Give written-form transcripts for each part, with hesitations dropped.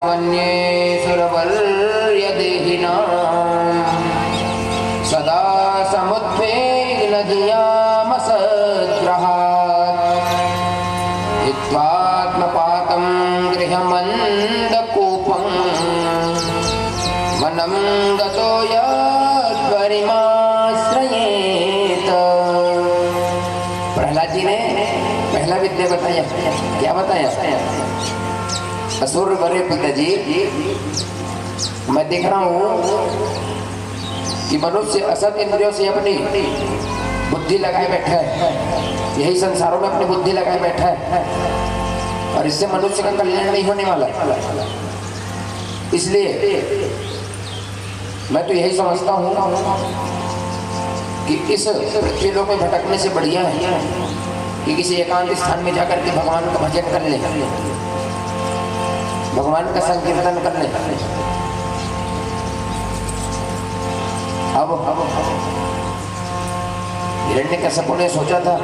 वन्ये सुरवल्यदेहिनां सदा समुद्वेगनधियामसद्ग्रहात् हित्वात्मपातं गृहमन्दकूपं वनं गतो यद्वरिमाश्रयेत। प्रहलाद जी ने पहला विद्या बताया। क्या बताया? असुर बरे पिताजी, मैं देख रहा हूं कि मनुष्य असत इंद्रियों से अपनी बुद्धि लगाए बैठा है, यही संसारों में अपनी बुद्धि लगाए बैठा है और इससे मनुष्य का कल्याण नहीं होने वाला। इसलिए मैं तो यही समझता हूं कि इस पृथ्वी लोक में भटकने से बढ़िया है कि किसी एकांत स्थान में जाकर के भगवान का भजन कर ले, भगवान का संकीर्तन कर ले। अब हिरण्यकश्यप ने सोचा था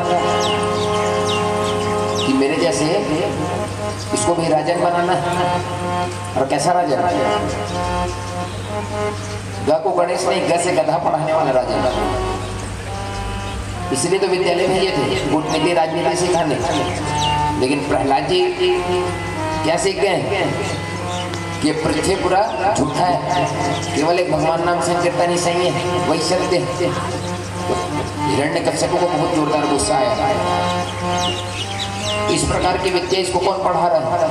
कि मेरे जैसे इसको भी राजन बनाना है। और कैसा राजन? ग को गणेश ने ग से गधा पढ़ाने वाला राजन। इसलिए तो विद्यालय भेजे थे कूटनीति राजनीति सिखाने। लेकिन प्रहलाद जी क्या सीख गए कि पृथ्वी पूरा झूठा है, केवल एक भगवान नाम संकीर्तन ही सही है, वही सत्य है। तो हिरण्यकश्यप को बहुत जोरदार गुस्सा आया। इस प्रकार की विद्या इसको कौन पढ़ा रहा है?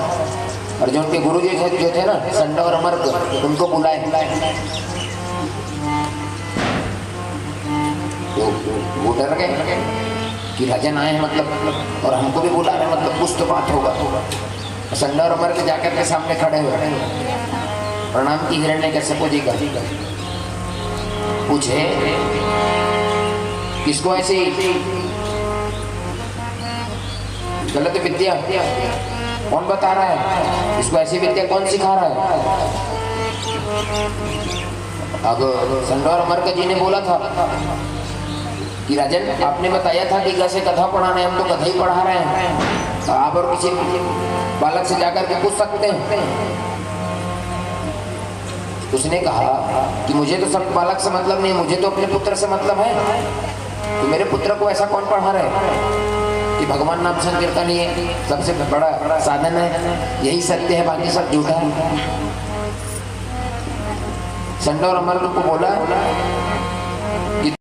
और जो उनके गुरु जो थे ना संड और अमर, उनको बुलाए। तो वो डर गए कि राजन आए हैं मतलब, और हमको भी बुला रहे मतलब कुछ तो बात होगा। संड और अमर के जाकर के सामने खड़े हुए प्रणाम की हिरण्यकश्यप जी का। पूछे किसको ऐसी गलत विद्या कौन बता रहा है? इसको ऐसी विद्या कौन सिखा रहा है? अब संड और अमर जी ने बोला था कि राजन, आपने बताया था कि ग से गधा पढ़ाना है, हम तो गधा ही पढ़ा रहे हैं। तो आप और किसी बालक से जाकर के पूछ सकते हैं। उसने कहा कि मुझे तो सब बालक से मतलब नहीं, मुझे तो अपने पुत्र से मतलब है। तो मेरे पुत्र को ऐसा कौन पढ़ा रहे कि भगवान नाम संकीर्तन ही सबसे बड़ा साधन है, यही सत्य है, बाकी सब झूठा है। संड और अमर को बोला